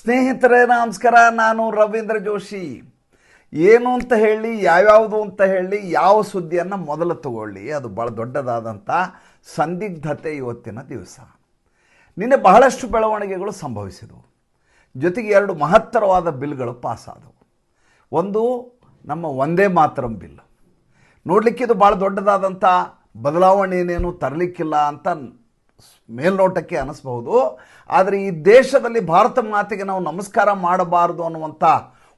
ಸ್ನೇಹಿತರೇ ನಮಸ್ಕಾರ. ನಾನು ರವೀಂದ್ರ ಜೋಶಿ. ಏನು ಅಂತ ಹೇಳಿ, ಯಾವ್ಯಾವುದು ಅಂತ ಹೇಳಿ, ಯಾವ ಸುದ್ದಿಯನ್ನು ಮೊದಲು ತಗೊಳ್ಳಿ, ಅದು ಭಾಳ ದೊಡ್ಡದಾದಂಥ ಸಂದಿಗ್ಧತೆ ಇವತ್ತಿನ ದಿವಸ. ನಿನ್ನೆ ಬಹಳಷ್ಟು ಬೆಳವಣಿಗೆಗಳು ಸಂಭವಿಸಿದವು. ಜೊತೆಗೆ ಎರಡು ಮಹತ್ತರವಾದ ಬಿಲ್ಗಳು ಪಾಸಾದವು. ಒಂದು ನಮ್ಮ ವಂದೇ ಮಾತರಂ ಬಿಲ್. ನೋಡಲಿಕ್ಕೆ ಇದು ಭಾಳ ದೊಡ್ಡದಾದಂಥ ಬದಲಾವಣೆ ಏನೇನು ತರಲಿಕ್ಕಿಲ್ಲ ಅಂತ ಮೇಲ್ನೋಟಕ್ಕೆ ಅನಿಸ್ಬಹುದು. ಆದರೆ ಈ ದೇಶದಲ್ಲಿ ಭಾರತ ಮಾತೆಗೆ ನಾವು ನಮಸ್ಕಾರ ಮಾಡಬಾರದು ಅನ್ನುವಂಥ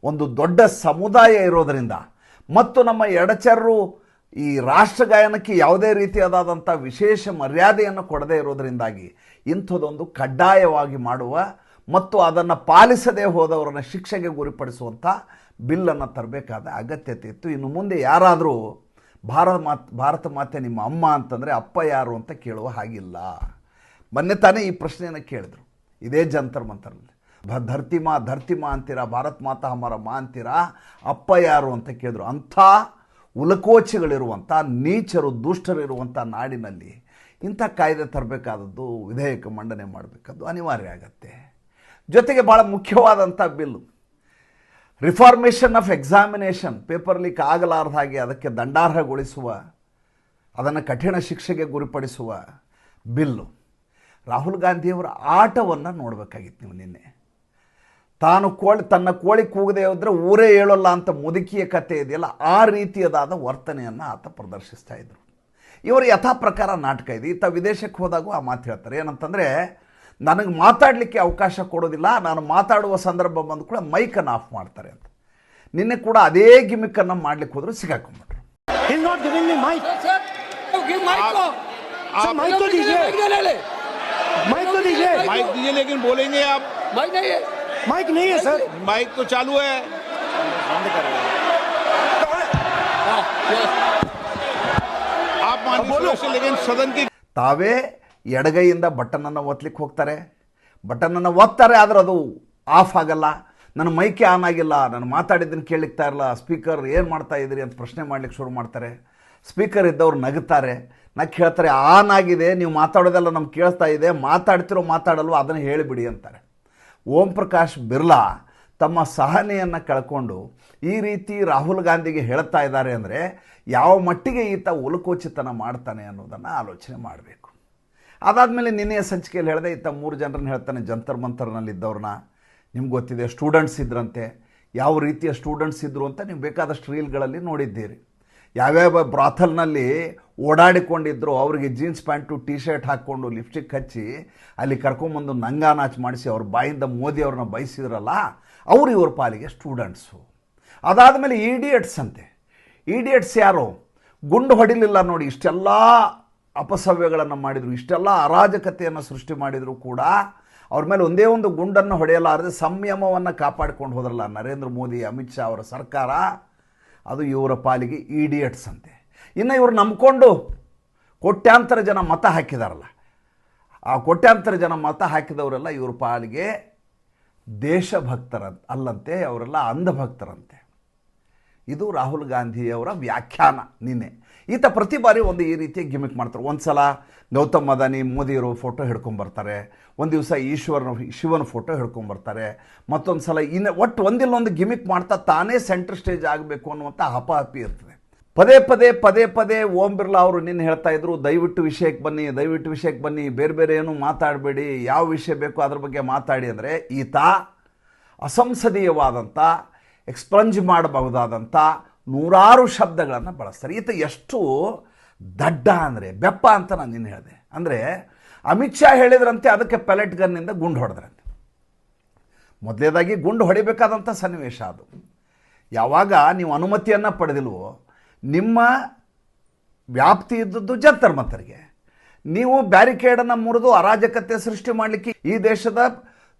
ಒಂದು ದೊಡ್ಡ ಸಮುದಾಯ ಇರೋದರಿಂದ, ಮತ್ತು ನಮ್ಮ ಎಡಚರರು ಈ ರಾಷ್ಟ್ರಗಾಯನಕ್ಕೆ ಯಾವುದೇ ರೀತಿಯಾದಂಥ ವಿಶೇಷ ಮರ್ಯಾದೆಯನ್ನು ಕೊಡದೇ ಇರೋದರಿಂದಾಗಿ ಇಂಥದ್ದೊಂದು ಕಡ್ಡಾಯವಾಗಿ ಮಾಡುವ ಮತ್ತು ಅದನ್ನು ಪಾಲಿಸದೇ ಹೋದವರನ್ನು ಶಿಕ್ಷೆಗೆ ಗುರಿಪಡಿಸುವಂಥ ಬಿಲ್ಲನ್ನು ತರಬೇಕಾದ ಅಗತ್ಯತೆ ಇತ್ತು. ಇನ್ನು ಮುಂದೆ ಯಾರಾದರೂ ಭಾರತ ಮಾತೆ ನಿಮ್ಮ ಅಮ್ಮ ಅಂತಂದರೆ ಅಪ್ಪ ಯಾರು ಅಂತ ಕೇಳುವ ಹಾಗಿಲ್ಲ. ಮೊನ್ನೆ ತಾನೇ ಈ ಪ್ರಶ್ನೆಯನ್ನು ಕೇಳಿದ್ರು ಇದೇ ಜಂತರ್ ಮಂತರಲ್ಲಿ. ಧರ್ತಿ ಮಾ ಅಂತೀರಾ, ಭಾರತ್ ಮಾತಾ ಹಮಾರ ಮಾ ಅಂತೀರಾ, ಅಪ್ಪ ಯಾರು ಅಂತ ಕೇಳಿದ್ರು. ಅಂಥ ಉಲಕೋಚಿಗಳಿರುವಂಥ, ನೀಚರು ದುಷ್ಟರಿರುವಂಥ ನಾಡಿನಲ್ಲಿ ಇಂಥ ಕಾಯ್ದೆ ತರಬೇಕಾದದ್ದು, ವಿಧೇಯಕ ಮಂಡನೆ ಮಾಡಬೇಕಾದ್ದು ಅನಿವಾರ್ಯ ಆಗತ್ತೆ. ಜೊತೆಗೆ ಭಾಳ ಮುಖ್ಯವಾದಂಥ bill reformation of examination. Paper leak ಆಗಲಾರ್ದ ಹಾಗೆ ಅದಕ್ಕೆ ದಂಡಾರ್ಹಗೊಳಿಸುವ, ಅದನ್ನು ಕಠಿಣ ಶಿಕ್ಷೆಗೆ ಗುರಿಪಡಿಸುವ ಬಿಲ್ಲು. ರಾಹುಲ್ ಗಾಂಧಿಯವರ ಆಟವನ್ನು ನೋಡಬೇಕಾಗಿತ್ತು ನೀವು ನಿನ್ನೆ. ತನ್ನ ಕೋಳಿ ಕೂಗದೆ ಹೋದರೆ ಊರೇ ಹೇಳೋಲ್ಲ ಅಂತ ಮುದುಕಿಯ ಕಥೆ ಇದೆಯಲ್ಲ, ಆ ರೀತಿಯದಾದ ವರ್ತನೆಯನ್ನು ಆತ ಪ್ರದರ್ಶಿಸ್ತಾ ಇದ್ದರು. ಇವರು ಯಥಾ ಪ್ರಕಾರ ನಾಟಕ ಇದೆ. ಈತ ವಿದೇಶಕ್ಕೆ ಹೋದಾಗೂ ಆ ಮಾತು ಹೇಳ್ತಾರೆ. ಏನಂತಂದರೆ, ನನಗೆ ಮಾತಾಡಲಿಕ್ಕೆ ಅವಕಾಶ ಕೊಡೋದಿಲ್ಲ, ನಾನು ಮಾತಾಡುವ ಸಂದರ್ಭ ಬಂದ ಕೂಡ ಮೈಕನ್ನು ಆಫ್ ಮಾಡ್ತಾರೆ ಅಂತ. ನಿನ್ನೆ ಕೂಡ ಅದೇ ಗಿಮಿಕ್ಕನ್ನು ಮಾಡ್ಲಿಕ್ಕೆ ಹೋದ್ರು, ಸಿಗಾಕೊಂಡ್ಬಿಟ್ರು. माइक दीजिए, लेकिन बोलेंगे आप। माइक नहीं है सर, माइक तो चालू है। बंद करें आप मानिए, लेकिन सदन की ತಾವೇ ಎಡಗೈಯಿಂದ ಬಟನನ್ನು ಒತ್ತಲಿಕ್ಕೆ ಹೋಗ್ತಾರೆ, ಬಟನನ್ನು ಒತ್ತಾರೆ, ಆದರೆ ಅದು ಆಫ್ ಆಗಲ್ಲ. ನನ್ನ ಮೈಕೆ ಆನ್ ಆಗಿಲ್ಲ, ನಾನು ಮಾತಾಡಿದ್ದನ್ನು ಕೇಳಲಿಕ್ತಾ ಇರಲ್ಲ, ಸ್ಪೀಕರ್ ಏನು ಮಾಡ್ತಾ ಇದ್ದೀರಿ ಅಂತ ಪ್ರಶ್ನೆ ಮಾಡಲಿಕ್ಕೆ ಶುರು ಮಾಡ್ತಾರೆ. ಸ್ಪೀಕರ್ ಇದ್ದವ್ರು ನಗುತ್ತಾರೆ, ಹೇಳ್ತಾರೆ ಆನ್ ಆಗಿದೆ, ನೀವು ಮಾತಾಡೋದೆಲ್ಲ ನಮ್ಗೆ ಕೇಳಿಸ್ತಾ ಇದೆ, ಮಾತಾಡಲ್ವ ಅದನ್ನು ಹೇಳಿಬಿಡಿ ಅಂತಾರೆ. ಓಂ ಪ್ರಕಾಶ್ ಬಿರ್ಲಾ ತಮ್ಮ ಸಹನೆಯನ್ನು ಕಳ್ಕೊಂಡು ಈ ರೀತಿ ರಾಹುಲ್ ಗಾಂಧಿಗೆ ಹೇಳ್ತಾ ಇದ್ದಾರೆ ಅಂದರೆ ಯಾವ ಮಟ್ಟಿಗೆ ಈತ ಉಲಕೋಚಿತನ ಮಾಡ್ತಾನೆ ಅನ್ನೋದನ್ನು ಆಲೋಚನೆ ಮಾಡಬೇಕು. ಅದಾದಮೇಲೆ ನಿನ್ನೆಯ ಸಂಚಿಕೆಯಲ್ಲಿ ಹೇಳಿದೆ, ಈತ 3 ಜನರನ್ನು ಹೇಳ್ತಾನೆ ಜಂತರ್ ಮಂತರ್ನಲ್ಲಿದ್ದವ್ರನ್ನ. ನಿಮ್ಗೆ ಗೊತ್ತಿದೆ, ಸ್ಟೂಡೆಂಟ್ಸ್ ಇದ್ರಂತೆ. ಯಾವ ರೀತಿಯ ಸ್ಟೂಡೆಂಟ್ಸ್ ಇದ್ದರು ಅಂತ ನೀವು ಬೇಕಾದಷ್ಟು ರೀಲ್ಗಳಲ್ಲಿ ನೋಡಿದ್ದೀರಿ. ಯಾವ್ಯಾವ ಬ್ರಾಥಲ್ನಲ್ಲಿ ಓಡಾಡಿಕೊಂಡಿದ್ರು ಅವರಿಗೆ ಜೀನ್ಸ್ ಪ್ಯಾಂಟು ಟಿ ಶರ್ಟ್ ಹಾಕ್ಕೊಂಡು ಲಿಪ್ಸ್ಟಿಕ್ ಹಚ್ಚಿ ಅಲ್ಲಿ ಕರ್ಕೊಂಬಂದು ನಂಗಾನಾಚ್ ಮಾಡಿಸಿ ಅವ್ರ ಬಾಯಿಂದ ಮೋದಿ ಅವ್ರನ್ನ ಬಯಸಿದ್ರಲ್ಲ, ಅವರು ಇವ್ರ ಪಾಲಿಗೆ ಸ್ಟೂಡೆಂಟ್ಸು. ಅದಾದಮೇಲೆ ಈಡಿಯಟ್ಸ್ ಅಂತೆ. ಈಡಿಯಟ್ಸ್ ಯಾರು? ಗುಂಡು ಹೊಡಿಲಿಲ್ಲ ನೋಡಿ, ಇಷ್ಟೆಲ್ಲ ಅಪಸವ್ಯಗಳನ್ನು ಮಾಡಿದರು, ಇಷ್ಟೆಲ್ಲ ಅರಾಜಕತೆಯನ್ನು ಸೃಷ್ಟಿ ಮಾಡಿದರೂ ಕೂಡ ಅವ್ರ ಮೇಲೆ ಒಂದೇ ಒಂದು ಗುಂಡನ್ನು ಹೊಡೆಯಲಾರದೆ ಸಂಯಮವನ್ನು ಕಾಪಾಡಿಕೊಂಡು ಹೋದ್ರಲ್ಲ ನರೇಂದ್ರ ಮೋದಿ, ಅಮಿತ್ ಶಾ ಅವರ ಸರ್ಕಾರ, ಅದು ಇವರ ಪಾಲಿಗೆ ಈಡಿಯಟ್ಸ್ ಅಂತೆ. ಇನ್ನು ಇವರು ನಂಬಿಕೊಂಡು ಕೋಟ್ಯಾಂತರ ಜನ ಮತ ಹಾಕಿದಾರಲ್ಲ, ಆ ಕೋಟ್ಯಾಂತರ ಜನ ಮತ ಹಾಕಿದವರೆಲ್ಲ ಇವ್ರ ಪಾಲಿಗೆ ದೇಶಭಕ್ತರ ಅಲ್ಲಂತೆ, ಅವರೆಲ್ಲ ಅಂಧಭಕ್ತರಂತೆ. ಇದು ರಾಹುಲ್ ಗಾಂಧಿಯವರ ವ್ಯಾಖ್ಯಾನ. ನಿನ್ನೆ ಈತ ಪ್ರತಿ ಬಾರಿ ಒಂದು ಈ ರೀತಿಯ ಗಿಮಿಕ್ ಮಾಡ್ತಾರೆ. ಒಂದು ಸಲ ಗೌತಮ್ ಅದಾನಿ ಮೋದಿಯವರು ಫೋಟೋ ಹಿಡ್ಕೊಂಬರ್ತಾರೆ, ಒಂದು ದಿವಸ ಶಿವನ ಫೋಟೋ ಹಿಡ್ಕೊಂಬರ್ತಾರೆ, ಮತ್ತೊಂದು ಸಲ ಒಟ್ಟು ಒಂದಿಲ್ಲೊಂದು ಗಿಮಿಕ್ ಮಾಡ್ತಾ ತಾನೇ ಸೆಂಟ್ರ್ ಸ್ಟೇಜ್ ಆಗಬೇಕು ಅನ್ನುವಂಥ ಹಪಾಹಪಿ ಇರ್ತದೆ. ಪದೇ ಪದೇ ಓಂ ಬಿರ್ಲಾ ಅವರು ನಿನ್ನೆ ಹೇಳ್ತಾ ಇದ್ರು, ದಯವಿಟ್ಟು ವಿಷಯಕ್ಕೆ ಬನ್ನಿ, ಬೇರೆ ಏನು ಮಾತಾಡಬೇಡಿ, ಯಾವ ವಿಷಯ ಬೇಕೋ ಅದ್ರ ಬಗ್ಗೆ ಮಾತಾಡಿ. ಅಂದರೆ ಈತ ಅಸಂಸದೀಯವಾದಂಥ, ಎಕ್ಸ್ಪಂಜ್ ಮಾಡಬಹುದಾದಂಥ ನೂರಾರು ಶಬ್ದಗಳನ್ನು ಬಳಸ್ತಾರೆ. ಈತ ಎಷ್ಟು ದಡ್ಡ ಅಂದರೆ ಬೆಪ್ಪ ಅಂತ ನಾನು ನಿನ್ನೆ ಹೇಳಿದೆ. ಅಂದರೆ ಅಮಿತ್ ಶಾ ಹೇಳಿದ್ರಂತೆ ಅದಕ್ಕೆ ಪೆಲೆಟ್ ಗನ್ನಿಂದ ಗುಂಡು ಹೊಡೆದ್ರಂತೆ. ಮೊದಲೇದಾಗಿ ಗುಂಡು ಹೊಡಿಬೇಕಾದಂಥ ಸನ್ನಿವೇಶ ಅದು. ಯಾವಾಗ ನೀವು ಅನುಮತಿಯನ್ನು ಪಡೆದಿಲ್ವೋ, ನಿಮ್ಮ ವ್ಯಾಪ್ತಿ ಇದ್ದದ್ದು ಜಂತರ್ ಮಂತರ್ಗೆ, ನೀವು ಬ್ಯಾರಿಕೇಡನ್ನು ಮುರಿದು ಅರಾಜಕತೆ ಸೃಷ್ಟಿ ಮಾಡಲಿಕ್ಕೆ ಈ ದೇಶದ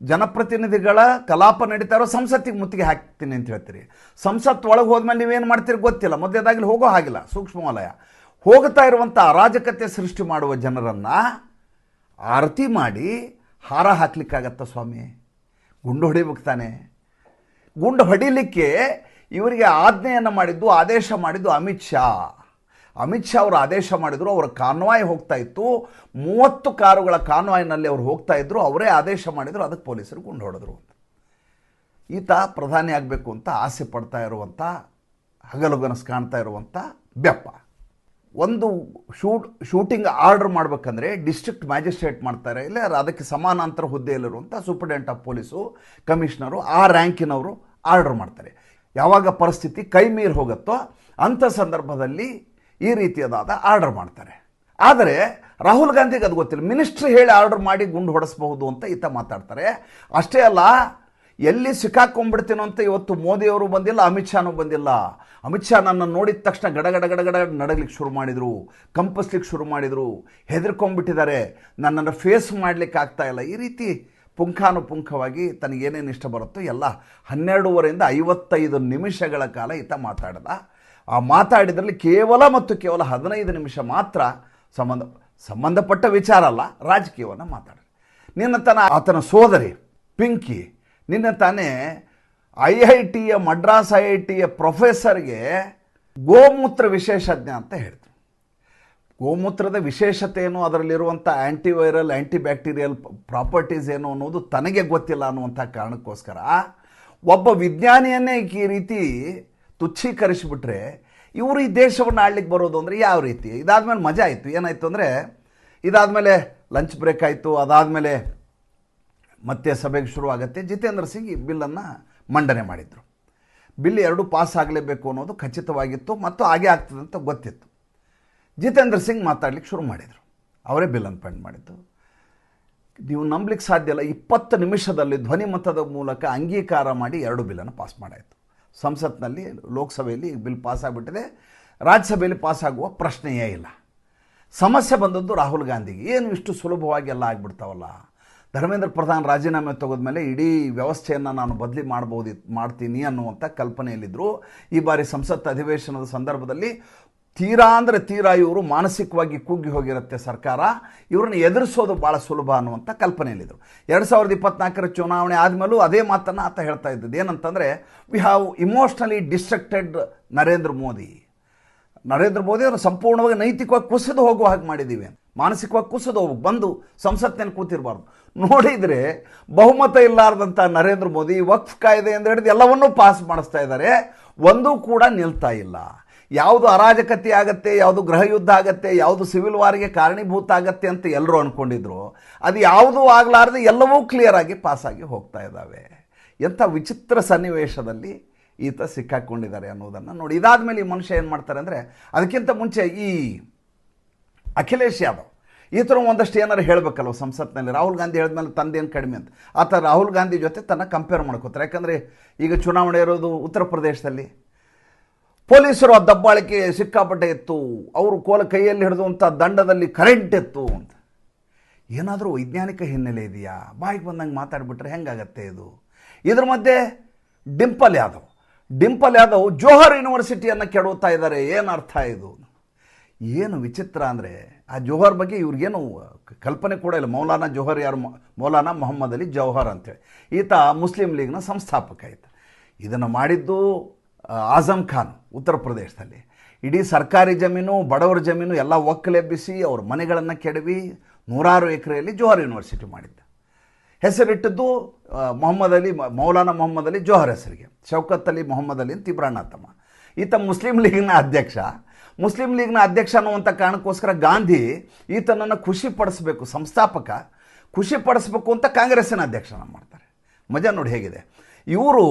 ಜನಪ್ರತಿನಿಧಿಗಳ ಕಲಾಪ ನಡೀತಾ ಇರೋ ಸಂಸತ್ತಿಗೆ ಮುತ್ತಿಗೆ ಹಾಕ್ತೀನಿ ಅಂತ ಹೇಳ್ತೀರಿ. ಸಂಸತ್ ಒಳಗೆ ಹೋದ್ಮೇಲೆ ನೀವೇನು ಮಾಡ್ತೀರಿ ಗೊತ್ತಿಲ್ಲ. ಮೊದಲೇದಾಗಲಿ ಹೋಗೋ ಹಾಗಿಲ್ಲ, ಸೂಕ್ಷ್ಮ ವಲಯ. ಹೋಗ್ತಾ ಇರುವಂಥ ಅರಾಜಕತೆ ಸೃಷ್ಟಿ ಮಾಡುವ ಜನರನ್ನು ಆರತಿ ಮಾಡಿ ಹಾರ ಹಾಕ್ಲಿಕ್ಕಾಗತ್ತ ಸ್ವಾಮಿ? ಗುಂಡು ಹೊಡಿಬೇಕು ತಾನೆ. ಗುಂಡು ಹೊಡಿಲಿಕ್ಕೆ ಇವರಿಗೆ ಆದೇಶ ಮಾಡಿದ್ದು ಅಮಿತ್ ಶಾ. ಅಮಿತ್ ಶಾ ಅವರು ಆದೇಶ ಮಾಡಿದರು. ಅವರ ಕಾನ್ವಾಯ್ ಹೋಗ್ತಾ ಇತ್ತು, 30 ಕಾರುಗಳ ಕಾನ್ವಾಯ್ನಲ್ಲಿ ಅವರು ಹೋಗ್ತಾ ಇದ್ದರು. ಅವರೇ ಆದೇಶ ಮಾಡಿದರು, ಅದಕ್ಕೆ ಪೊಲೀಸರು ಗುಂಡು ಹೊಡೆದ್ರು. ಈತ ಪ್ರಧಾನಿ ಆಗಬೇಕು ಅಂತ ಆಸೆ ಪಡ್ತಾ ಇರುವಂಥ ಹಗಲುಗನಸು ಕಾಣ್ತಾ ಇರುವಂಥ ಬೆಪ್ಪ. ಒಂದು ಶೂಟಿಂಗ್ ಆರ್ಡರ್ ಮಾಡಬೇಕಂದ್ರೆ ಡಿಸ್ಟ್ರಿಕ್ಟ್ ಮ್ಯಾಜಿಸ್ಟ್ರೇಟ್ ಮಾಡ್ತಾರೆ, ಇಲ್ಲ ಅದಕ್ಕೆ ಸಮಾನಾಂತರ ಹುದ್ದೆಯಲ್ಲಿರುವಂಥ ಸೂಪರ್ಡೆಂಟ್ ಆಫ್ ಪೊಲೀಸು, ಕಮಿಷನರು, ಆ ರ್ಯಾಂಕಿನವರು ಆರ್ಡರ್ ಮಾಡ್ತಾರೆ. ಯಾವಾಗ ಪರಿಸ್ಥಿತಿ ಕೈ ಮೀರಿ ಹೋಗುತ್ತೋ ಅಂಥ ಸಂದರ್ಭದಲ್ಲಿ ಈ ರೀತಿಯಾದ ಆರ್ಡರ್ ಮಾಡ್ತಾರೆ. ಆದರೆ ರಾಹುಲ್ ಗಾಂಧಿಗೆ ಅದು ಗೊತ್ತಿಲ್ಲ, ಮಿನಿಸ್ಟ್ರ್ ಹೇಳಿ ಆರ್ಡರ್ ಮಾಡಿ ಗುಂಡು ಹೊಡೆಸಬಹುದು ಅಂತ ಈತ ಮಾತಾಡ್ತಾರೆ. ಅಷ್ಟೇ ಅಲ್ಲ, ಎಲ್ಲಿ ಸಿಕ್ಕಾಕೊಂಡ್ಬಿಡ್ತೀನೋ ಅಂತ ಇವತ್ತು ಮೋದಿಯವರು ಬಂದಿಲ್ಲ, ಅಮಿತ್ ಶಾನೂ ಬಂದಿಲ್ಲ. ಅಮಿತ್ ಶಾ ನನ್ನ ನೋಡಿದ ತಕ್ಷಣ ಗಡಗಡ ಗಡಗಡ ನಡಗಲಿಕ್ಕೆ ಶುರು ಮಾಡಿದರು, ಕಂಪಿಸ್ಲಿಕ್ಕೆ ಶುರು ಮಾಡಿದರು, ಹೆದರ್ಕೊಂಡ್ಬಿಟ್ಟಿದ್ದಾರೆ, ನನ್ನನ್ನು ಫೇಸ್ ಮಾಡಲಿಕ್ಕೆ ಆಗ್ತಾ ಇಲ್ಲ. ಈ ರೀತಿ ಪುಂಖಾನುಪುಂಖವಾಗಿ ತನಗೇನೇನು ಇಷ್ಟ ಬರುತ್ತೋ ಎಲ್ಲ 12:30 55 ನಿಮಿಷಗಳ ಕಾಲ ಈತ ಮಾತಾಡ್ದ. ಆ ಮಾತಾಡಿದ್ರಲ್ಲಿ ಕೇವಲ 15 ನಿಮಿಷ ಮಾತ್ರ ಸಂಬಂಧಪಟ್ಟ ವಿಚಾರ ಅಲ್ಲ, ರಾಜಕೀಯವನ್ನು ಮಾತಾಡಿದ್ರು. ನಿನ್ನ ಆತನ ಸೋದರಿ ಪಿಂಕಿ ನಿನ್ನೆ ತಾನೇ IITಯ ಮಡ್ರಾಸ್ IITಯ ಪ್ರೊಫೆಸರ್ಗೆ ಗೋಮೂತ್ರ ವಿಶೇಷಜ್ಞ ಅಂತ ಹೇಳಿದ್ರು. ಗೋಮೂತ್ರದ ವಿಶೇಷತೆ ಏನು, ಅದರಲ್ಲಿರುವಂಥ ಆ್ಯಂಟಿವೈರಲ್ ಆ್ಯಂಟಿಬ್ಯಾಕ್ಟೀರಿಯಲ್ ಪ್ರಾಪರ್ಟೀಸ್ ಏನು ಅನ್ನೋದು ತನಗೆ ಗೊತ್ತಿಲ್ಲ ಅನ್ನುವಂಥ ಕಾರಣಕ್ಕೋಸ್ಕರ ಒಬ್ಬ ವಿಜ್ಞಾನಿಯನ್ನೇ ಈ ರೀತಿ ತುಚ್ಛೀಕರಿಸಿಬಿಟ್ರೆ ಇವರು ಈ ದೇಶವನ್ನು ಆಳ್ಲಿಕ್ಕೆ ಬರೋದು ಅಂದರೆ ಯಾವ ರೀತಿ? ಇದಾದಮೇಲೆ ಮಜಾ ಆಯಿತು. ಏನಾಯಿತು ಅಂದರೆ, ಇದಾದಮೇಲೆ ಲಂಚ್ ಬ್ರೇಕ್ ಆಯಿತು, ಅದಾದಮೇಲೆ ಮತ್ತೆ ಸಭೆಗೆ ಶುರುವಾಗುತ್ತೆ. ಜಿತೇಂದ್ರ ಸಿಂಗ್ ಈ ಬಿಲ್ಲನ್ನು ಮಂಡನೆ ಮಾಡಿದರು. ಬಿಲ್ 2 ಪಾಸ್ ಆಗಲೇಬೇಕು ಅನ್ನೋದು ಖಚಿತವಾಗಿತ್ತು ಮತ್ತು ಹಾಗೆ ಆಗ್ತದೆ ಅಂತ ಗೊತ್ತಿತ್ತು. ಜಿತೇಂದ್ರ ಸಿಂಗ್ ಮಾತಾಡ್ಲಿಕ್ಕೆ ಶುರು ಮಾಡಿದರು. ಅವರೇ ಬಿಲ್ಲನ್ನು ಪೆಂಡ್ ಮಾಡಿದ್ದು. ನೀವು ನಂಬಲಿಕ್ಕೆ ಸಾಧ್ಯ ಇಲ್ಲ, 20 ನಿಮಿಷದಲ್ಲಿ ಧ್ವನಿಮತದ ಮೂಲಕ ಅಂಗೀಕಾರ ಮಾಡಿ 2 ಬಿಲ್ಲನ್ನು ಪಾಸ್ ಮಾಡಾಯಿತು. ಸಂಸತ್ನಲ್ಲಿ, ಲೋಕಸಭೆಯಲ್ಲಿ ಬಿಲ್ ಪಾಸ್ ಆಗಿಬಿಟ್ಟಿದೆ. ರಾಜ್ಯಸಭೆಯಲ್ಲಿ ಪಾಸ್ ಆಗುವ ಪ್ರಶ್ನೆಯೇ ಇಲ್ಲ. ಸಮಸ್ಯೆ ಬಂದದ್ದು ರಾಹುಲ್ ಗಾಂಧಿಗೆ. ಏನು ಇಷ್ಟು ಸುಲಭವಾಗಿ ಎಲ್ಲ ಆಗಿಬಿಡ್ತಾವಲ್ಲ. ಧರ್ಮೇಂದ್ರ ಪ್ರಧಾನ್ ರಾಜೀನಾಮೆ ತೆಗೆದ್ಮೇಲೆ ಇಡೀ ವ್ಯವಸ್ಥೆಯನ್ನು ನಾನು ಬದಲಿ ಮಾಡ್ತೀನಿ ಅನ್ನುವಂಥ ಕಲ್ಪನೆಯಲ್ಲಿದ್ದರು. ಈ ಬಾರಿ ಸಂಸತ್ ಅಧಿವೇಶನದ ಸಂದರ್ಭದಲ್ಲಿ ತೀರಾ ಅಂದರೆ ತೀರಾ ಇವರು ಮಾನಸಿಕವಾಗಿ ಕುಗ್ಗಿ ಹೋಗಿರುತ್ತೆ ಸರ್ಕಾರ, ಇವ್ರನ್ನ ಎದುರಿಸೋದು ಭಾಳ ಸುಲಭ ಅನ್ನುವಂಥ ಕಲ್ಪನೆಯಲ್ಲಿದ್ದರು. 2024 ಚುನಾವಣೆ ಆದಮೇಲೂ ಅದೇ ಮಾತನ್ನು ಆತ ಹೇಳ್ತಾ ಇದ್ದದ್ದು. ಏನಂತಂದರೆ, we have emotionally destructed Narendra Modi ಅವರು ಸಂಪೂರ್ಣವಾಗಿ ನೈತಿಕವಾಗಿ ಕುಸಿದು ಹೋಗುವ ಹಾಗೆ ಮಾಡಿದ್ದೀವಿ, ಮಾನಸಿಕವಾಗಿ ಕುಸಿದು ಬಂದು ಸಂಸತ್ತಿನಲ್ಲಿ ಕೂತಿರಬಾರ್ದು. ನೋಡಿದರೆ ಬಹುಮತ ಇಲ್ಲಾರ್ದಂಥ ನರೇಂದ್ರ ಮೋದಿ ವಕ್ಫ್ ಕಾಯ್ದೆ ಅಂತ ಹಿಡಿದು ಎಲ್ಲವನ್ನೂ ಪಾಸ್ ಮಾಡಿಸ್ತಾ ಇದ್ದಾರೆ, ಒಂದೂ ಕೂಡ ನಿಲ್ತಾ ಇಲ್ಲ. ಯಾವುದು ಅರಾಜಕತೆ ಆಗತ್ತೆ, ಯಾವುದು ಗೃಹ ಯುದ್ಧ ಆಗತ್ತೆ, ಯಾವುದು ಸಿವಿಲ್ ವಾರ್ಗೆ ಕಾರಣೀಭೂತ ಆಗತ್ತೆ ಅಂತ ಎಲ್ಲರೂ ಅಂದ್ಕೊಂಡಿದ್ರು. ಅದು ಯಾವುದೂ ಆಗಲಾರ್ದೆ ಎಲ್ಲವೂ ಕ್ಲಿಯರ್ ಆಗಿ ಪಾಸಾಗಿ ಹೋಗ್ತಾ ಇದ್ದಾವೆ. ಎಂಥ ವಿಚಿತ್ರ ಸನ್ನಿವೇಶದಲ್ಲಿ ಈತ ಸಿಕ್ಕಾಕೊಂಡಿದ್ದಾರೆ ಅನ್ನೋದನ್ನು ನೋಡಿ. ಇದಾದಮೇಲೆ ಈ ಮನುಷ್ಯ ಏನು ಮಾಡ್ತಾರೆ ಅಂದರೆ, ಅದಕ್ಕಿಂತ ಮುಂಚೆ ಈ ಅಖಿಲೇಶ್ ಯಾದವ್ ಈತರು ಒಂದಷ್ಟು ಏನಾರು ಹೇಳಬೇಕಲ್ವ ಸಂಸತ್ನಲ್ಲಿ. ರಾಹುಲ್ ಗಾಂಧಿ ಹೇಳಿದ್ಮೇಲೆ ತಂದೇನು ಕಡಿಮೆ ಅಂತ ಆತ ರಾಹುಲ್ ಗಾಂಧಿ ಜೊತೆ ತನ್ನ ಕಂಪೇರ್ ಮಾಡ್ಕೋತಾರೆ. ಯಾಕಂದರೆ ಈಗ ಚುನಾವಣೆ ಇರೋದು ಉತ್ತರ ಪ್ರದೇಶದಲ್ಲಿ, ಪೊಲೀಸರು ಆ ದಬ್ಬಾಳಿಕೆ ಸಿಕ್ಕಾಪಟ್ಟೆ ಇತ್ತು, ಅವರು ಕೈಯಲ್ಲಿ ಹಿಡಿದುವಂಥ ದಂಡದಲ್ಲಿ ಕರೆಂಟ್ ಇತ್ತು ಅಂತ. ಏನಾದರೂ ವೈಜ್ಞಾನಿಕ ಹಿನ್ನೆಲೆ ಇದೆಯಾ? ಬಾಯಿಗೆ ಬಂದಂಗೆ ಮಾತಾಡಿಬಿಟ್ರೆ ಹೆಂಗಾಗತ್ತೆ ಇದು? ಇದ್ರ ಮಧ್ಯೆ ಡಿಂಪಲ್ ಯಾದವ್ ಜೋಹರ್ ಯೂನಿವರ್ಸಿಟಿಯನ್ನು ಕೆಡವುತ್ತಾ ಇದ್ದಾರೆ. ಏನು ಅರ್ಥ ಇದು? ಏನು ವಿಚಿತ್ರ ಅಂದರೆ, ಆ ಜೋಹರ್ ಬಗ್ಗೆ ಇವ್ರಿಗೇನು ಕಲ್ಪನೆ ಕೂಡ ಇಲ್ಲ. ಮೌಲಾನಾ ಜೋಹರ್ ಯಾರು? ಮೌಲಾನಾ ಮೊಹಮ್ಮದ್ ಅಲಿ ಜೌಹರ್ ಅಂತೇಳಿ. ಈತ ಮುಸ್ಲಿಂ ಲೀಗ್ನ ಸಂಸ್ಥಾಪಕ. ಇದನ್ನು ಮಾಡಿದ್ದು ಆಜಮ್ ಖಾನ್ ಉತ್ತರ ಪ್ರದೇಶದಲ್ಲಿ. ಇಡೀ ಸರ್ಕಾರಿ ಜಮೀನು, ಬಡವರ ಜಮೀನು ಎಲ್ಲ ಒಕ್ಕಲೆಬ್ಬಿಸಿ ಅವ್ರ ಮನೆಗಳನ್ನು ಕೆಡವಿ 100 ಎಕರೆಯಲ್ಲಿ ಜೋಹರ್ ಯೂನಿವರ್ಸಿಟಿ ಮಾಡಿದ್ದ. ಹೆಸರಿಟ್ಟದ್ದು ಮೌಲಾನಾ ಮೊಹಮ್ಮದ್ ಅಲಿ ಜೋಹರ್ ಹೆಸರಿಗೆ. ಶೌಕತ್ ಅಲಿ ಮೊಹಮ್ಮದ್ ಅಲಿ ಅಂತ ಇಬ್ರಾಣ ತಮ್ಮ. ಈತ ಮುಸ್ಲಿಂ ಲೀಗ್ನ ಅಧ್ಯಕ್ಷ ಅನ್ನುವಂಥ ಕಾರಣಕ್ಕೋಸ್ಕರ ಗಾಂಧಿ ಈತನನ್ನು ಖುಷಿಪಡಿಸಬೇಕು, ಸಂಸ್ಥಾಪಕ ಖುಷಿಪಡಿಸ್ಬೇಕು ಅಂತ ಕಾಂಗ್ರೆಸ್ಸಿನ ಅಧ್ಯಕ್ಷನ ಮಾಡ್ತಾರೆ. ಮಜಾ ನೋಡಿ ಹೇಗಿದೆ. ಇವರು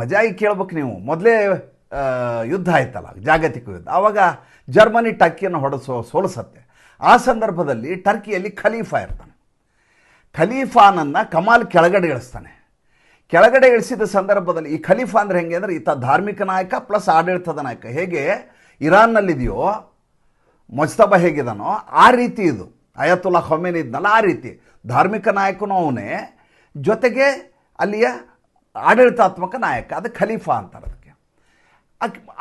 ಮಜಾಗಿ ಕೇಳ್ಬೇಕು ನೀವು. ಮೊದಲೇ ಯುದ್ಧ ಆಯ್ತಲ್ಲ, ಜಾಗತಿಕ ಯುದ್ಧ. ಆವಾಗ ಜರ್ಮನಿ ಟರ್ಕಿಯನ್ನು ಸೋಲಿಸತ್ತೆ. ಆ ಸಂದರ್ಭದಲ್ಲಿ ಟರ್ಕಿಯಲ್ಲಿ ಖಲೀಫಾ ಇರ್ತಾನೆ. ಖಲೀಫಾನನ್ನು ಕಮಾಲ್ ಕೆಳಗಡೆ ಇಳಿಸಿದ ಸಂದರ್ಭದಲ್ಲಿ, ಈ ಖಲೀಫಾ ಅಂದರೆ ಹೆಂಗೆ ಅಂದರೆ, ಈತ ಧಾರ್ಮಿಕ ನಾಯಕ ಪ್ಲಸ್ ಆಡಳಿತದ ನಾಯಕ. ಹೇಗೆ ಇರಾನ್ನಲ್ಲಿದೆಯೋ ಮೊಜ್ತಬಾ ಹೇಗಿದಾನೋ ಆ ರೀತಿ ಇದು. ಅಯತುಲ್ಲಾ ಖೊಮೇನಿ ಇದ್ನಲ್ಲ, ಆ ರೀತಿ ಧಾರ್ಮಿಕ ನಾಯಕನೂ ಅವನೇ, ಜೊತೆಗೆ ಅಲ್ಲಿಯ ಆಡಳಿತಾತ್ಮಕ ನಾಯಕ. ಅದು ಖಲೀಫಾ ಅಂತಾರೆ ಅದಕ್ಕೆ.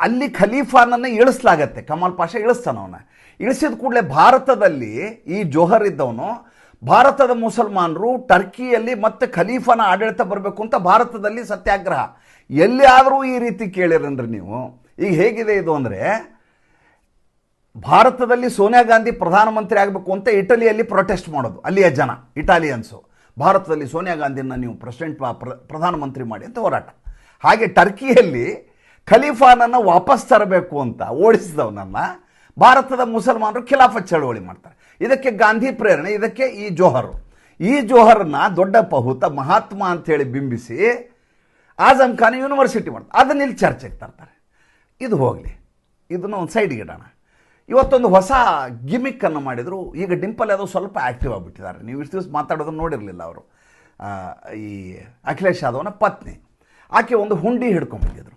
ಅಲ್ಲಿ ಖಲೀಫಾನನ್ನು ಇಳಿಸಲಾಗತ್ತೆ. ಕಮಾಲ್ ಪಾಷಾ ಇಳಿಸ್ತಾನ. ಅವನ್ನ ಇಳಿಸಿದ ಕೂಡಲೇ ಭಾರತದಲ್ಲಿ ಈ ಜೋಹರ್ ಇದ್ದವನು, ಭಾರತದ ಮುಸಲ್ಮಾನರು ಟರ್ಕಿಯಲ್ಲಿ ಮತ್ತೆ ಖಲೀಫಾನ ಆಡಳಿತ ಬರಬೇಕು ಅಂತ ಭಾರತದಲ್ಲಿ ಸತ್ಯಾಗ್ರಹ. ಎಲ್ಲಿ ಆದರೂ ಈ ರೀತಿ ಕೇಳಿರನ್ರಿ ನೀವು. ಈಗ ಹೇಗಿದೆ ಇದು ಅಂದರೆ, ಭಾರತದಲ್ಲಿ ಸೋನಿಯಾ ಗಾಂಧಿ ಪ್ರಧಾನಮಂತ್ರಿ ಆಗಬೇಕು ಅಂತ ಇಟಲಿಯಲ್ಲಿ ಪ್ರೊಟೆಸ್ಟ್ ಮಾಡೋದು, ಅಲ್ಲಿಯ ಜನ ಇಟಾಲಿಯನ್ಸು ಭಾರತದಲ್ಲಿ ಸೋನಿಯಾ ಗಾಂಧಿನ ನೀವು ಪ್ರಧಾನಮಂತ್ರಿ ಮಾಡಿ ಅಂತ ಹೋರಾಟ. ಹಾಗೆ ಟರ್ಕಿಯಲ್ಲಿ ಖಲೀಫಾನನ್ನು ವಾಪಸ್ ತರಬೇಕು ಅಂತ ಓಡಿಸಿದವನನ್ನು ಭಾರತದ ಮುಸಲ್ಮಾನರು ಖಿಲಾಫತ್ ಚಳವಳಿ ಮಾಡ್ತಾರೆ. ಇದಕ್ಕೆ ಗಾಂಧಿ ಪ್ರೇರಣೆ, ಇದಕ್ಕೆ ಈ ಜೋಹರ್ನ ದೊಡ್ಡ ಪಹುತ ಮಹಾತ್ಮ ಅಂಥೇಳಿ ಬಿಂಬಿಸಿ ಆಜಮ್ ಖಾನ್ ಯೂನಿವರ್ಸಿಟಿ ಮಾಡ್ತಾರೆ. ಅದನ್ನ ಇಲ್ಲಿ ಚರ್ಚೆಗೆ ತರ್ತಾರೆ. ಇದು ಹೋಗಲಿ, ಇದನ್ನು ಒಂದು ಸೈಡ್ಗೆ ಇಡೋಣ. ಇವತ್ತೊಂದು ಹೊಸ ಗಿಮಿಕ್ಕನ್ನು ಮಾಡಿದರು. ಈಗ ಡಿಂಪಲ್ ಅದು ಸ್ವಲ್ಪ ಆ್ಯಕ್ಟಿವ್ ಆಗಿಬಿಟ್ಟಿದ್ದಾರೆ. ನೀವು ಇಷ್ಟು ದಿವಸ ಮಾತಾಡೋದನ್ನು ನೋಡಿರಲಿಲ್ಲ. ಅವರು ಈ ಅಖಿಲೇಶ್ ಯಾದವ್ನ ಪತ್ನಿ, ಆಕೆ ಒಂದು ಹುಂಡಿ ಹಿಡ್ಕೊಂಡ್ಬಂದಿದ್ರು.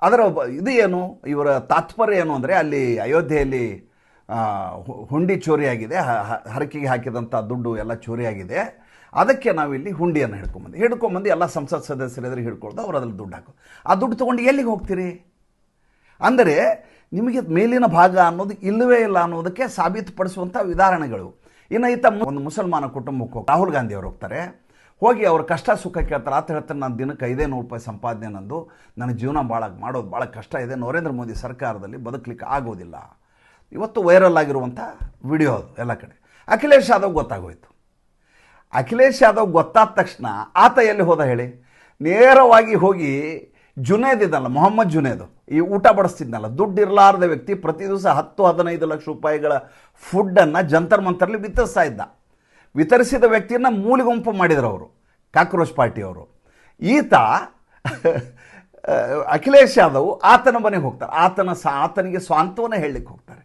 ಅದರ ಇದು ಏನು, ಇವರ ತಾತ್ಪರ್ಯ ಏನು ಅಂದರೆ, ಅಲ್ಲಿ ಅಯೋಧ್ಯೆಯಲ್ಲಿ ಹುಂಡಿ ಚೋರಿಯಾಗಿದೆ, ಹರಕೆಗೆ ಹಾಕಿದಂಥ ದುಡ್ಡು ಎಲ್ಲ ಚೋರಿಯಾಗಿದೆ. ಅದಕ್ಕೆ ನಾವಿಲ್ಲಿ ಹುಂಡಿಯನ್ನು ಹಿಡ್ಕೊಂಬಂದು ಎಲ್ಲ ಸಂಸತ್ ಸದಸ್ಯರೆದುರು ಹಿಡ್ಕೊಳ್ದು ಅವ್ರು ಅದ್ರಲ್ಲಿ ದುಡ್ಡು ಹಾಕೋದು. ಆ ದುಡ್ಡು ತೊಗೊಂಡು ಎಲ್ಲಿಗೆ ಹೋಗ್ತೀರಿ ಅಂದರೆ ನಿಮಗೆ ಮೇಲಿನ ಭಾಗ ಅನ್ನೋದು ಇಲ್ಲವೇ ಇಲ್ಲ ಅನ್ನೋದಕ್ಕೆ ಸಾಬೀತುಪಡಿಸುವಂಥ ಉದಾಹರಣೆಗಳು. ಇನ್ನು ಒಂದು ಮುಸಲ್ಮಾನ ಕುಟುಂಬಕ್ಕೆ ರಾಹುಲ್ ಗಾಂಧಿ ಅವರು ಹೋಗ್ತಾರೆ. ಹೋಗಿ ಅವ್ರ ಕಷ್ಟ ಸುಖ ಕೇಳ್ತಾರೆ. ಆತ ಹೇಳ್ತಾರೆ, ನಾನು ದಿನಕ್ಕೆ 500 ರೂಪಾಯಿ ಸಂಪಾದನೆ ನಂದು, ನನ್ನ ಜೀವನ ಮಾಡೋದು ಭಾಳ ಕಷ್ಟ ಇದೆ, ನರೇಂದ್ರ ಮೋದಿ ಸರ್ಕಾರದಲ್ಲಿ ಬದುಕಲಿಕ್ಕೆ ಆಗೋದಿಲ್ಲ. ಇವತ್ತು ವೈರಲ್ ಆಗಿರುವಂಥ ವಿಡಿಯೋ ಅದು ಎಲ್ಲ ಕಡೆ. ಅಖಿಲೇಶ್ ಯಾದವ್ ಗೊತ್ತಾಗೋಯ್ತು. ಅಖಿಲೇಶ್ ಯಾದವ್ ಗೊತ್ತಾದ ತಕ್ಷಣ ಆತ ಎಲ್ಲಿ ಹೋದ ಹೇಳಿ, ನೇರವಾಗಿ ಹೋಗಿ ಜುನೇದ್ ಇದ್ದಲ್ಲ, ಮೊಹಮ್ಮದ್ ಜುನೇದ್, ಈ ಊಟ ಬಡಿಸ್ತಿದ್ನಲ್ಲ, ದುಡ್ಡು ಇರಲಾರ್ದ ವ್ಯಕ್ತಿ, ಪ್ರತಿ ದಿವಸ 10-15 ಲಕ್ಷ ರೂಪಾಯಿಗಳ ಫುಡ್ಡನ್ನು ಜಂತರ್ ಮಂತರ್ಲಿ ವಿತರಿಸ್ತಾ ಇದ್ದ. ವಿತರಿಸಿದ ವ್ಯಕ್ತಿಯನ್ನು ಮೂಲಿಗುಂಪು ಮಾಡಿದ್ರು ಅವರು, ಕಾಕ್ರೋಚ್ ಪಾರ್ಟಿಯವರು. ಈತ ಅಖಿಲೇಶ್ ಯಾದವ್ ಆತನ ಮನೆಗೆ ಹೋಗ್ತಾರೆ. ಆತನಿಗೆ ಸ್ವಾಂತವನ್ನ ಹೇಳಲಿಕ್ಕೆ ಹೋಗ್ತಾರೆ.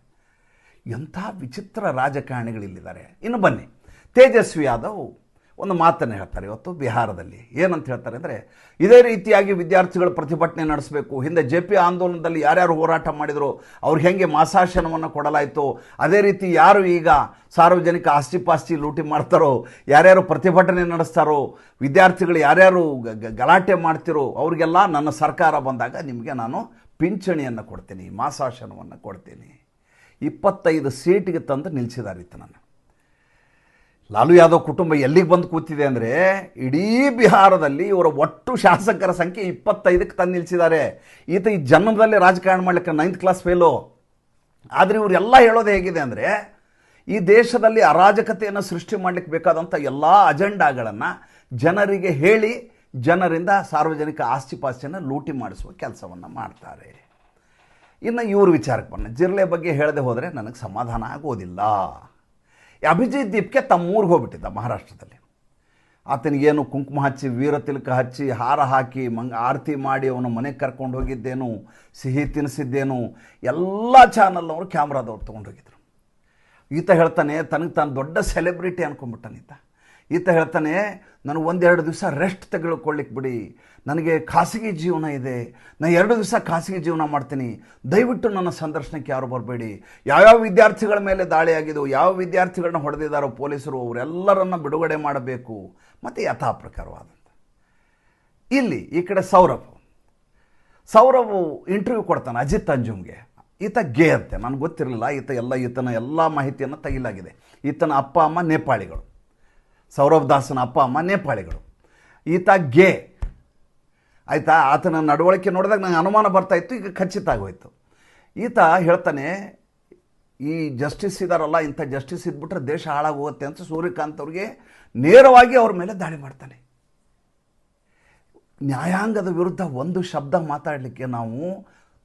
ಎಂಥ ವಿಚಿತ್ರ ರಾಜಕಾರಣಿಗಳಿಲ್ಲಿದ್ದಾರೆ. ಇನ್ನು ಬನ್ನಿ, ತೇಜಸ್ವಿ ಯಾದವ್ ಒಂದು ಮಾತನ್ನು ಹೇಳ್ತಾರೆ ಇವತ್ತು ಬಿಹಾರದಲ್ಲಿ. ಏನಂತ ಹೇಳ್ತಾರೆ ಅಂದರೆ, ಇದೇ ರೀತಿಯಾಗಿ ವಿದ್ಯಾರ್ಥಿಗಳು ಪ್ರತಿಭಟನೆ ನಡೆಸಬೇಕು. ಹಿಂದೆ JP ಆಂದೋಲನದಲ್ಲಿ ಯಾರ್ಯಾರು ಹೋರಾಟ ಮಾಡಿದ್ರು ಅವ್ರಿಗೆ ಹೆಂಗೆ ಮಾಸಾಶನವನ್ನು ಕೊಡಲಾಯಿತು, ಅದೇ ರೀತಿ ಯಾರು ಈಗ ಸಾರ್ವಜನಿಕ ಆಸ್ತಿ ಪಾಸ್ತಿ ಲೂಟಿ ಮಾಡ್ತಾರೋ, ಯಾರ್ಯಾರು ಪ್ರತಿಭಟನೆ ನಡೆಸ್ತಾರೋ, ವಿದ್ಯಾರ್ಥಿಗಳು ಯಾರ್ಯಾರು ಗಲಾಟೆ ಮಾಡ್ತಿರೋ ಅವ್ರಿಗೆಲ್ಲ ನನ್ನ ಸರ್ಕಾರ ಬಂದಾಗ ನಿಮಗೆ ನಾನು ಪಿಂಚಣಿಯನ್ನು ಕೊಡ್ತೀನಿ, ಮಾಸಾಶನವನ್ನು ಕೊಡ್ತೀನಿ. 25 ಸೀಟಿಗೆ ತಂದು ನಿಲ್ಲಿಸಿದ್ದಾರೆ ಈತನನ್ನು. ಲಾಲು ಯಾದವ್ ಕುಟುಂಬ ಎಲ್ಲಿಗೆ ಬಂದು ಕೂತಿದೆ ಅಂದರೆ, ಇಡೀ ಬಿಹಾರದಲ್ಲಿ ಇವರ ಒಟ್ಟು ಶಾಸಕರ ಸಂಖ್ಯೆ 25ಕ್ಕೆ ತಂದು ನಿಲ್ಲಿಸಿದ್ದಾರೆ. ಈತ ಈ ಜನ್ಮದಲ್ಲಿ ರಾಜಕಾರಣ ಮಾಡಲಿಕ್ಕೆ 9th ಕ್ಲಾಸ್ ಫೇಲು. ಆದರೆ ಇವರೆಲ್ಲ ಹೇಳೋದು ಹೇಗಿದೆ ಅಂದರೆ, ಈ ದೇಶದಲ್ಲಿ ಅರಾಜಕತೆಯನ್ನು ಸೃಷ್ಟಿ ಮಾಡಲಿಕ್ಕೆ ಬೇಕಾದಂಥ ಎಲ್ಲ ಅಜೆಂಡಾಗಳನ್ನು ಜನರಿಗೆ ಹೇಳಿ ಜನರಿಂದ ಸಾರ್ವಜನಿಕ ಆಸ್ತಿ ಪಾಸ್ತಿಯನ್ನು ಲೂಟಿ ಮಾಡಿಸುವ ಕೆಲಸವನ್ನು ಮಾಡ್ತಾರೆ. ಇನ್ನು ಇವ್ರ ವಿಚಾರಕ್ಕೆ ಬಂದ ಜಿರ್ಲೆ ಬಗ್ಗೆ ಹೇಳದೆ ಹೋದರೆ ನನಗೆ ಸಮಾಧಾನ ಆಗೋದಿಲ್ಲ. ಅಭಿಜಿತ್ ದೀಪ್ಗೆ ತಮ್ಮೂರಿಗೆ ಹೋಗ್ಬಿಟ್ಟಿದ್ದ ಮಹಾರಾಷ್ಟ್ರದಲ್ಲಿ. ಆತನಿಗೇನು ಕುಂಕುಮ ಹಚ್ಚಿ, ವೀರತಿಲಕ ಹಚ್ಚಿ, ಹಾರ ಹಾಕಿ, ಆರತಿ ಮಾಡಿ ಅವನು ಮನೆಗೆ ಕರ್ಕೊಂಡು ಹೋಗಿದ್ದೇನು, ಸಿಹಿ ತಿನ್ನಿಸಿದ್ದೇನು, ಎಲ್ಲ ಚಾನಲ್ನವರು ಕ್ಯಾಮ್ರಾದವ್ರು ತೊಗೊಂಡೋಗಿದ್ರು. ಈತ ಹೇಳ್ತಾನೆ, ತನಗೆ ತಾನು ದೊಡ್ಡ ಸೆಲೆಬ್ರಿಟಿ ಅನ್ಕೊಂಡ್ಬಿಟ್ಟಾನ ಈತ ಹೇಳ್ತಾನೆ, ನನಗೆ 1-2 ದಿವಸ ರೆಸ್ಟ್ ತೆಗೆದುಕೊಳ್ಳಿಕ್ಕೆ ಬಿಡಿ, ನನಗೆ ಖಾಸಗಿ ಜೀವನ ಇದೆ, ನಾನು 2 ದಿವಸ ಖಾಸಗಿ ಜೀವನ ಮಾಡ್ತೀನಿ, ದಯವಿಟ್ಟು ನನ್ನ ಸಂದರ್ಶನಕ್ಕೆ ಯಾರು ಬರಬೇಡಿ. ಯಾವ್ಯಾವ ವಿದ್ಯಾರ್ಥಿಗಳ ಮೇಲೆ ದಾಳಿ ಆಗಿದೆಯೋ, ಯಾವ ವಿದ್ಯಾರ್ಥಿಗಳನ್ನ ಹೊಡೆದಿದ್ದಾರೋ ಪೊಲೀಸರು, ಅವರೆಲ್ಲರನ್ನು ಬಿಡುಗಡೆ ಮಾಡಬೇಕು. ಮತ್ತು ಯಥಾ ಪ್ರಕಾರವಾದಂಥ ಇಲ್ಲಿ ಈ ಕಡೆ ಸೌರವ್ ಇಂಟರ್ವ್ಯೂ ಕೊಡ್ತಾನೆ ಅಜಿತ್ ಅಂಜುಮ್ಗೆ. ಈತ ಗೇ ಅಂತೆ, ನನಗೆ ಗೊತ್ತಿರಲಿಲ್ಲ. ಈತನ ಎಲ್ಲ ಮಾಹಿತಿಯನ್ನು ತೆಗಿಲಾಗಿದೆ. ಈತನ ಅಪ್ಪ ಅಮ್ಮ ನೇಪಾಳಿಗಳು, ಸೌರವ್ ದಾಸನ ಅಪ್ಪ ಅಮ್ಮ ನೇಪಾಳಿಗಳು. ಈತ ಗೇ ಆಯಿತಾ. ಆತನ ನಡವಳಿಕೆ ನೋಡಿದಾಗ ನನಗೆ ಅನುಮಾನ ಬರ್ತಾಯಿತ್ತು, ಈಗ ಖಚಿತ ಆಗೋಯ್ತು. ಈತ ಹೇಳ್ತಾನೆ, ಈ ಜಸ್ಟಿಸ್ ಇದ್ದಾರಲ್ಲ, ಇಂಥ ಜಸ್ಟಿಸ್ ಇದ್ಬಿಟ್ರೆ ದೇಶ ಹಾಳಾಗೋಗುತ್ತೆ ಅಂತ ಸೂರ್ಯಕಾಂತ್ ಅವ್ರಿಗೆ ನೇರವಾಗಿ ಅವ್ರ ಮೇಲೆ ದಾಳಿ ಮಾಡ್ತಾನೆ. ನ್ಯಾಯಾಂಗದ ವಿರುದ್ಧ ಒಂದು ಶಬ್ದ ಮಾತಾಡಲಿಕ್ಕೆ ನಾವು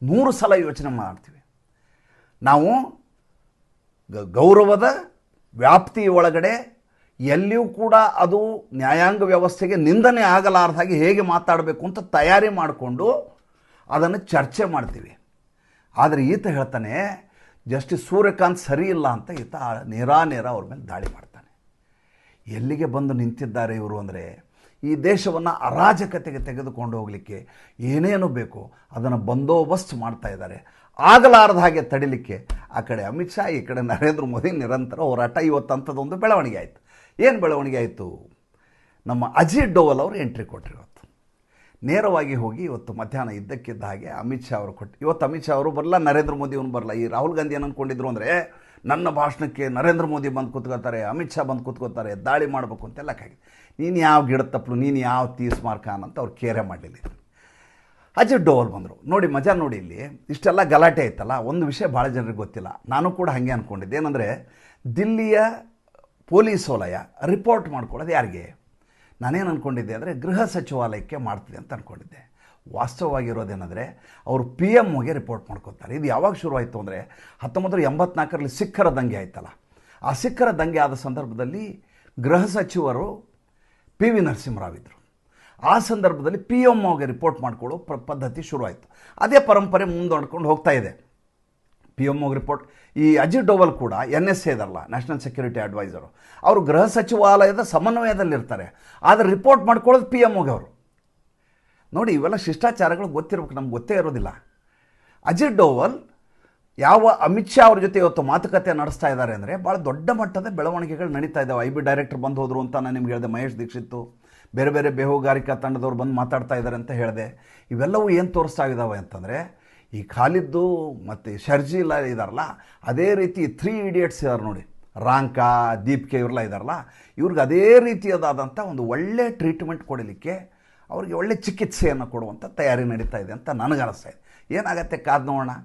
100 ಸಲ ಯೋಚನೆ ಮಾಡ್ತೀವಿ. ನಾವು ಗೌರವದ ವ್ಯಾಪ್ತಿ ಒಳಗಡೆ ಎಲ್ಲಿಯೂ ಕೂಡ ಅದು ನ್ಯಾಯಾಂಗ ವ್ಯವಸ್ಥೆಗೆ ನಿಂದನೆ ಆಗಲಾರ್ದ ಹಾಗೆ ಹೇಗೆ ಮಾತಾಡಬೇಕು ಅಂತ ತಯಾರಿ ಮಾಡಿಕೊಂಡು ಅದನ್ನು ಚರ್ಚೆ ಮಾಡ್ತೀವಿ. ಆದರೆ ಈತ ಹೇಳ್ತಾನೆ, ಜಸ್ಟಿಸ್ ಸೂರ್ಯಕಾಂತ್ ಸರಿ ಇಲ್ಲ ಅಂತ ಈತ ನೇರ ಅವ್ರ ಮೇಲೆ ದಾಳಿ ಮಾಡ್ತಾನೆ. ಎಲ್ಲಿಗೆ ಬಂದು ನಿಂತಿದ್ದಾರೆ ಇವರು ಅಂದರೆ, ಈ ದೇಶವನ್ನು ಅರಾಜಕತೆಗೆ ತೆಗೆದುಕೊಂಡು ಹೋಗಲಿಕ್ಕೆ ಏನೇನು ಬೇಕೋ ಅದನ್ನು ಬಂದೋಬಸ್ತ್ ಮಾಡ್ತಾ ಇದ್ದಾರೆ. ಆಗಲಾರ್ದ ಹಾಗೆ ತಡಿಲಿಕ್ಕೆ ಆ ಕಡೆ ಅಮಿತ್ ಶಾ, ಈ ಕಡೆ ನರೇಂದ್ರ ಮೋದಿ ನಿರಂತರ ಹೋರಾಟ. ಇವತ್ತು ಅಂಥದ್ದೊಂದು ಬೆಳವಣಿಗೆ ಆಯಿತು. ಏನು ಬೆಳವಣಿಗೆ ಆಯಿತು? ನಮ್ಮ ಅಜಿತ್ ಡೋವಲ್ ಅವರು ಎಂಟ್ರಿ ಕೊಟ್ಟರು. ಇವತ್ತು ನೇರವಾಗಿ ಹೋಗಿ ಇವತ್ತು ಮಧ್ಯಾಹ್ನ ಇದ್ದಕ್ಕಿದ್ದ ಹಾಗೆ ಅಮಿತ್ ಶಾ ಅವರು ಕೊಟ್ಟು, ಇವತ್ತು ಅಮಿತ್ ಶಾ ಅವರು ಬರಲ್ಲ, ನರೇಂದ್ರ ಮೋದಿ ಅವನು ಬರಲ್ಲ. ಈ ರಾಹುಲ್ ಗಾಂಧಿ ಏನು ಅಂದ್ಕೊಂಡಿದ್ರು ಅಂದರೆ, ನನ್ನ ಭಾಷಣಕ್ಕೆ ನರೇಂದ್ರ ಮೋದಿ ಬಂದು ಕೂತ್ಕೋತಾರೆ, ಅಮಿತ್ ಶಾ ಬಂದು ಕೂತ್ಕೋತಾರೆ, ದಾಳಿ ಮಾಡಬೇಕು ಅಂತೆಲ್ಲ ಕಾಗಿದೆ. ನೀನು ಯಾವ ಗಿಡದ ತಪ್ಪಲು, ನೀನು ಯಾವ ತೀರ್ಮಾನ ಖಾನ್ ಅಂತ ಅವ್ರು ಕೇರೆ ಮಾಡಲಿಲ್ಲ. ಅಜಿತ್ ಡೋವಲ್ ಬಂದರು. ನೋಡಿ ಮಜಾ ನೋಡಿ, ಇಲ್ಲಿ ಇಷ್ಟೆಲ್ಲ ಗಲಾಟೆ ಆಯ್ತಲ್ಲ, ಒಂದು ವಿಷಯ ಭಾಳ ಜನರಿಗೆ ಗೊತ್ತಿಲ್ಲ. ನಾನು ಕೂಡ ಹಾಗೆ ಅಂದ್ಕೊಂಡಿದ್ದೆ. ಏನಂದರೆ, ದಿಲ್ಲಿಯ ಪೊಲೀಸ್ ವಲಯ ರಿಪೋರ್ಟ್ ಮಾಡ್ಕೊಳ್ಳೋದು ಯಾರಿಗೆ? ನಾನೇನು ಅಂದ್ಕೊಂಡಿದ್ದೆ ಅಂದರೆ ಗೃಹ ಸಚಿವಾಲಯಕ್ಕೆ ಮಾಡ್ತಿದೆ ಅಂತ ಅಂದ್ಕೊಂಡಿದ್ದೆ. ವಾಸ್ತವವಾಗಿರೋದೇನೆಂದರೆ ಅವರು PMOಗೆ ರಿಪೋರ್ಟ್ ಮಾಡ್ಕೊತಾರೆ. ಇದು ಯಾವಾಗ ಶುರುವಾಯಿತು ಅಂದರೆ 1984ರಲ್ಲಿ ಸಿಖ್ಖರ ದಂಗೆ ಆಯ್ತಲ್ಲ. ಆ ಸಿಖ್ಖರ ದಂಗೆ ಆದ ಸಂದರ್ಭದಲ್ಲಿ ಗೃಹ ಸಚಿವರು PV ನರಸಿಂಹರಾವ್ ಇದ್ದರು. ಆ ಸಂದರ್ಭದಲ್ಲಿ PMOಗೆ ರಿಪೋರ್ಟ್ ಮಾಡಿಕೊಳ್ಳೋ ಪದ್ಧತಿ ಶುರುವಾಯಿತು. ಅದೇ ಪರಂಪರೆ ಮುಂದುವರ್ಕೊಂಡು ಹೋಗ್ತಾ ಇದೆ. PMOಗೆ ರಿಪೋರ್ಟ್, ಈ ಅಜಿತ್ ಡೋವಲ್ ಕೂಡ NSA ಇದಲ್ಲ, ನ್ಯಾಷನಲ್ ಸೆಕ್ಯೂರಿಟಿ ಅಡ್ವೈಸರು, ಅವರು ಗೃಹ ಸಚಿವಾಲಯದ ಸಮನ್ವಯದಲ್ಲಿರ್ತಾರೆ. ಆದರೆ ರಿಪೋರ್ಟ್ ಮಾಡ್ಕೊಳ್ಳೋದು PMOಗೆ ಅವರು. ನೋಡಿ, ಇವೆಲ್ಲ ಶಿಷ್ಟಾಚಾರಗಳು ಗೊತ್ತಿರ್ಬೇಕು, ನಮ್ಗೆ ಗೊತ್ತೇ ಇರೋದಿಲ್ಲ. ಅಜಿತ್ ಡೋವಲ್ ಯಾವ ಅಮಿತ್ ಶಾ ಅವ್ರ ಜೊತೆ ಇವತ್ತು ಮಾತುಕತೆ ನಡೆಸ್ತಾ ಇದ್ದಾರೆ ಅಂದರೆ ಭಾಳ ದೊಡ್ಡ ಮಟ್ಟದ ಬೆಳವಣಿಗೆಗಳು ನಡೀತಾ ಇದ್ದಾವೆ. IB ಡೈರೆಕ್ಟರ್ ಬಂದು ಹೋದರು ಅಂತ ನಾನು ನಿಮ್ಗೆ ಹೇಳಿದೆ. ಮಹೇಶ್ ದೀಕ್ಷಿತ್ತು, ಬೇರೆ ಬೇರೆ ಬೇಹುಗಾರಿಕಾ ತಂಡದವ್ರು ಬಂದು ಮಾತಾಡ್ತಾ ಇದ್ದಾರೆ ಅಂತ ಹೇಳಿದೆ. ಇವೆಲ್ಲವೂ ಏನು ತೋರಿಸ್ತಾ ಇದ್ದಾವೆ ಅಂತಂದರೆ, ಈ ಖಾಲಿದ್ದು ಮತ್ತು ಶರ್ಜಿಲ್ಲ ಇದಾರಲ್ಲ, ಅದೇ ರೀತಿ 3 Idiots ಇದ್ದಾರೆ ನೋಡಿ, ರಾಂಕಾ, ದೀಪಿಕೆ ಇವರೆಲ್ಲ ಇದ್ದಾರಲ್ಲ, ಇವ್ರಿಗೆ ಅದೇ ರೀತಿಯಾದಂಥ ಒಂದು ಒಳ್ಳೆ ಟ್ರೀಟ್ಮೆಂಟ್ ಕೊಡಲಿಕ್ಕೆ, ಅವ್ರಿಗೆ ಒಳ್ಳೆ ಚಿಕಿತ್ಸೆಯನ್ನು ಕೊಡುವಂಥ ತಯಾರಿ ನಡೀತಾ ಇದೆ ಅಂತ ನನಗನ್ನಿಸ್ತಾ ಇದೆ. ಏನಾಗತ್ತೆ ಕಾದು ನೋಡೋಣ.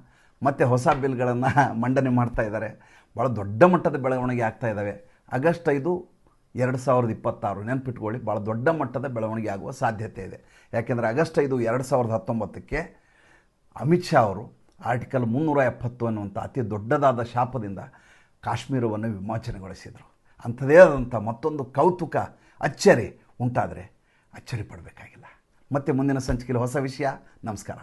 ಮತ್ತು ಹೊಸ ಬಿಲ್ಗಳನ್ನು ಮಂಡನೆ ಮಾಡ್ತಾ ಇದ್ದಾರೆ. ಭಾಳ ದೊಡ್ಡ ಮಟ್ಟದ ಬೆಳವಣಿಗೆ ಆಗ್ತಾ ಇದ್ದಾವೆ. ಆಗಸ್ಟ್ 5, 2026 ನೆನಪಿಟ್ಕೊಳ್ಳಿ, ಭಾಳ ದೊಡ್ಡ ಮಟ್ಟದ ಬೆಳವಣಿಗೆ ಆಗುವ ಸಾಧ್ಯತೆ ಇದೆ. ಯಾಕೆಂದರೆ ಆಗಸ್ಟ್ 5, 2019ಕ್ಕೆ ಅಮಿತ್ ಶಾ ಅವರು ಆರ್ಟಿಕಲ್ 370 ಅನ್ನುವಂಥ ಅತಿ ದೊಡ್ಡದಾದ ಶಾಪದಿಂದ ಕಾಶ್ಮೀರವನ್ನು ವಿಮೋಚನೆಗೊಳಿಸಿದರು. ಅಂಥದ್ದೇ ಆದಂಥ ಮತ್ತೊಂದು ಕೌತುಕ, ಅಚ್ಚರಿ ಉಂಟಾದರೆ ಅಚ್ಚರಿ ಪಡಬೇಕಾಗಿಲ್ಲ. ಮತ್ತೆ ಮುಂದಿನ ಸಂಚಿಕೆಯಲ್ಲಿ ಹೊಸ ವಿಷಯ. ನಮಸ್ಕಾರ.